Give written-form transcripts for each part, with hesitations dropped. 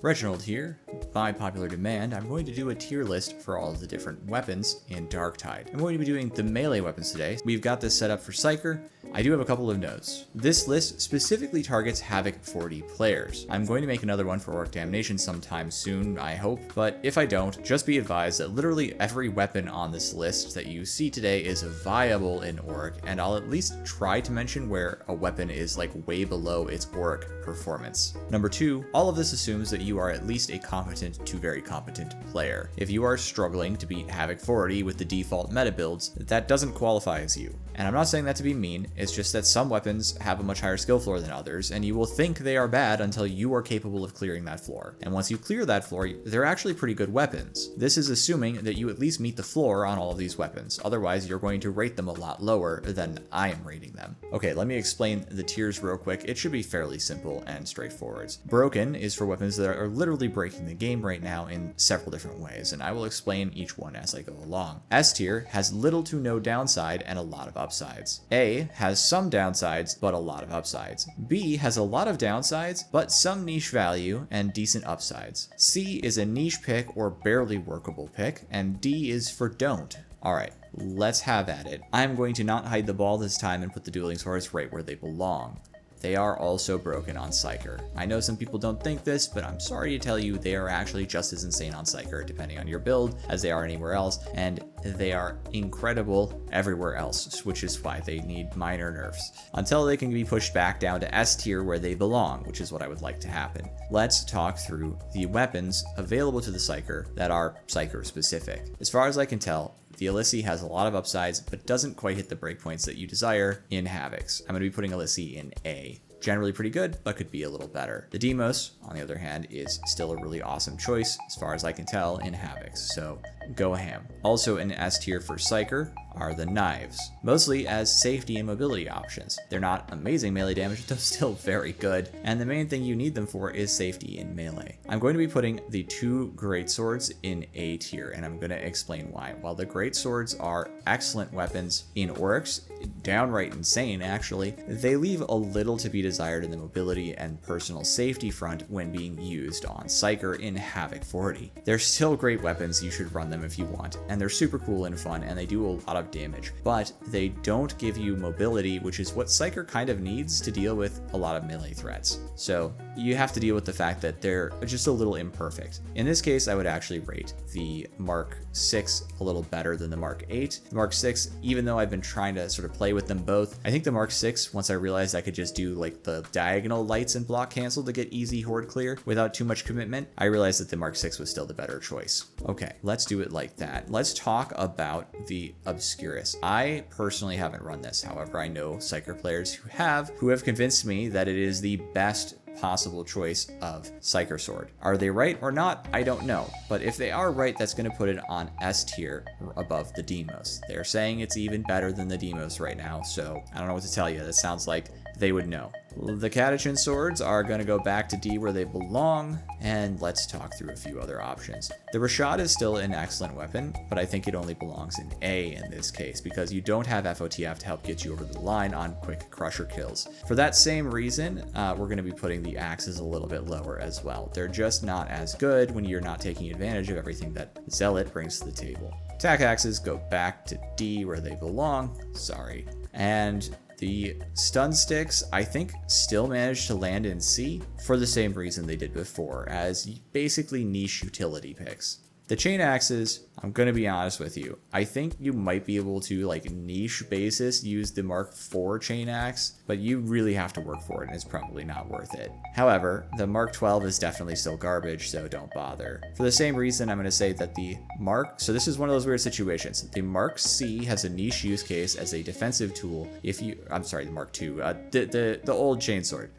Reginald here. By popular demand, I'm going to do a tier list for all of the different weapons in Darktide. I'm going to be doing the melee weapons today. We've got this set up for Psyker. I do have a couple of notes. This list specifically targets Havoc 40 players. I'm going to make another one for Orc Damnation sometime soon, I hope, but if I don't, just be advised that literally every weapon on this list that you see today is viable in Orc, and I'll at least try to mention where a weapon is like way below its Orc performance. Number 2, all of this assumes that you are at least a competent to very competent player. If you are struggling to beat Havoc 40 with the default meta builds, that doesn't qualify as you. And I'm not saying that to be mean, it's just that some weapons have a much higher skill floor than others, and you will think they are bad until you are capable of clearing that floor. And once you clear that floor, they're actually pretty good weapons. This is assuming that you at least meet the floor on all of these weapons, otherwise you're going to rate them a lot lower than I am rating them. Okay, let me explain the tiers real quick. It should be fairly simple and straightforward. Broken is for weapons that are literally breaking the game right now in several different ways, and I will explain each one as I go along. S tier has little to no downside and a lot of upsides. A has some downsides, but a lot of upsides. B has a lot of downsides, but some niche value and decent upsides. C is a niche pick or barely workable pick, and D is for don't. Alright, let's have at it. I'm going to not hide the ball this time and put the Dueling Swords right where they belong. They are also broken on Psyker. I know some people don't think this, but I'm sorry to tell you they are actually just as insane on Psyker, depending on your build, as they are anywhere else, and they are incredible everywhere else, which is why they need minor nerfs, until they can be pushed back down to S tier where they belong, which is what I would like to happen. Let's talk through the weapons available to the Psyker that are Psyker specific. As far as I can tell, the Alyssey has a lot of upsides, but doesn't quite hit the breakpoints that you desire in Havocs. I'm going to be putting Alyssey in A. Generally pretty good, but could be a little better. The Demos, on the other hand, is still a really awesome choice, as far as I can tell, in Havocs, so go ham. Also in S tier for Psyker are the Knives, mostly as safety and mobility options. They're not amazing melee damage, but still very good, and the main thing you need them for is safety in melee. I'm going to be putting the 2 Great Swords in A tier, and I'm going to explain why. While the Great Swords are excellent weapons in Orcs, downright insane actually, they leave a little to be desired in the mobility and personal safety front when being used on Psyker in Havoc 40. They're still great weapons, you should run them if you want, and they're super cool and fun, and they do a lot of damage, but they don't give you mobility, which is what Psyker kind of needs to deal with a lot of melee threats. So you have to deal with the fact that they're just a little imperfect. In this case, I would actually rate the Mark 6 a little better than the Mark 8. The Mark 6, even though I've been trying to sort of play with them both, I think the Mark 6, once I realized I could just do like the diagonal lights and block cancel to get easy horde clear without too much commitment, I realized that the Mark 6 was still the better choice. Okay, let's do it like that. Let's talk about the Obscurus. I personally haven't run this, however, I know Psyker players who have convinced me that it is the best possible choice of Psyker sword. Are they right or not? I don't know, but if they are right, that's going to put it on S tier above the Demos. They're saying it's even better than the Demos right now, so I don't know what to tell you. That sounds like they would know. The Catachan Swords are going to go back to D where they belong, and let's talk through a few other options. The Rashad is still an excellent weapon, but I think it only belongs in A in this case, because you don't have FOTF to help get you over the line on quick crusher kills. For that same reason, we're going to be putting the Axes a little bit lower as well. They're just not as good when you're not taking advantage of everything that Zealot brings to the table. Tac Axes go back to D where they belong, sorry. And the stun sticks, I think, still managed to land in C for the same reason they did before, as basically niche utility picks. The chain axes, I'm going to be honest with you, I think you might be able to, like, niche basis use the Mark IV chain axe, but you really have to work for it and it's probably not worth it. However, the Mark 12 is definitely still garbage, so don't bother. For the same reason, I'm going to say that the so this is one of those weird situations. The Mark C has a niche use case as a defensive tool the Mark II, the old chainsword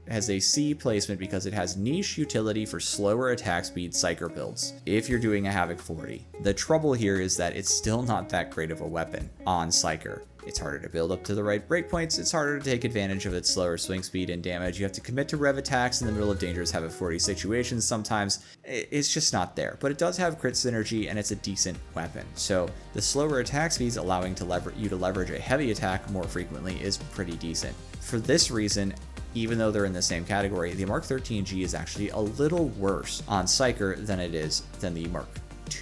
has a C placement because it has niche utility for slower attack speed Psyker builds if you're doing a Havoc 40. The trouble here is that it's still not that great of a weapon on Psyker. It's harder to build up to the right breakpoints, it's harder to take advantage of its slower swing speed and damage, you have to commit to rev attacks in the middle of dangerous Havoc 40 situations sometimes. It's just not there, but it does have crit synergy and it's a decent weapon. So the slower attack speeds allowing you to leverage a heavy attack more frequently is pretty decent. For this reason, even though they're in the same category, the Mark 13G is actually a little worse on Psyker than it is than the Mark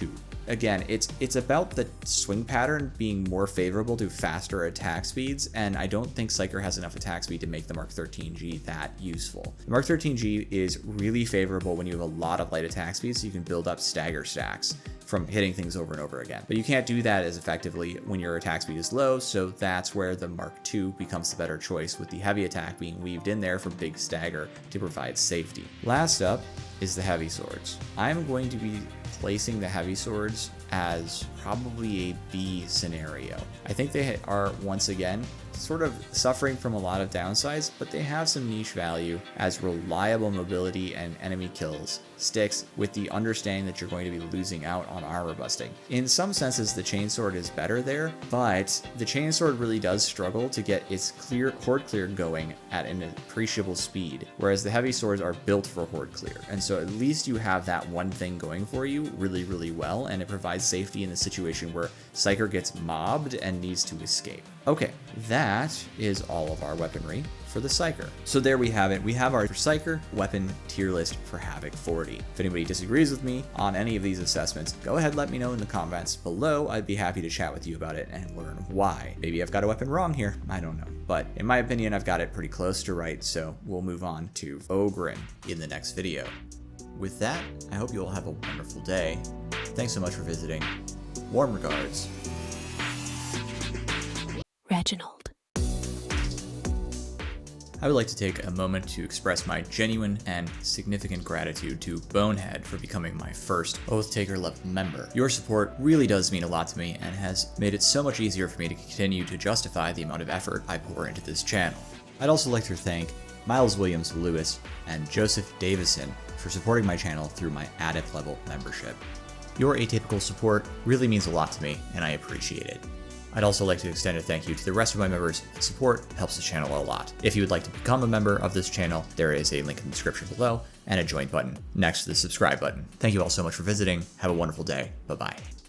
II. Again, it's about the swing pattern being more favorable to faster attack speeds, and I don't think Psyker has enough attack speed to make the Mark 13G that useful. The Mark 13G is really favorable when you have a lot of light attack speeds, so you can build up stagger stacks from hitting things over and over again. But you can't do that as effectively when your attack speed is low, so that's where the Mark II becomes the better choice, with the heavy attack being weaved in there for big stagger to provide safety. Last up is the heavy swords. I'm going to be placing the heavy swords as probably a B scenario. I think they are, once again, sort of suffering from a lot of downsides, but they have some niche value as reliable mobility and enemy kills sticks, with the understanding that you're going to be losing out on armor busting. In some senses, the chainsword is better there, but the chainsword really does struggle to get its horde clear going at an appreciable speed, whereas the heavy swords are built for horde clear. And so at least you have that one thing going for you really, really well, and it provides safety in the situation where Psyker gets mobbed and needs to escape. Okay, that is all of our weaponry for the Psyker. So there we have it. We have our Psyker weapon tier list for Havoc 40. If anybody disagrees with me on any of these assessments, go ahead, let me know in the comments below. I'd be happy to chat with you about it and learn why. Maybe I've got a weapon wrong here, I don't know. But in my opinion, I've got it pretty close to right, so we'll move on to Ogryn in the next video. With that, I hope you all have a wonderful day. Thanks so much for visiting. Warm regards. Reginald. I would like to take a moment to express my genuine and significant gratitude to Bonehead for becoming my first Oathtaker level member. Your support really does mean a lot to me and has made it so much easier for me to continue to justify the amount of effort I pour into this channel. I'd also like to thank Miles Williams Lewis and Joseph Davison for supporting my channel through my Adept level membership. Your atypical support really means a lot to me, and I appreciate it. I'd also like to extend a thank you to the rest of my members. Support helps the channel a lot. If you would like to become a member of this channel, there is a link in the description below and a join button next to the subscribe button. Thank you all so much for visiting. Have a wonderful day. Bye-bye.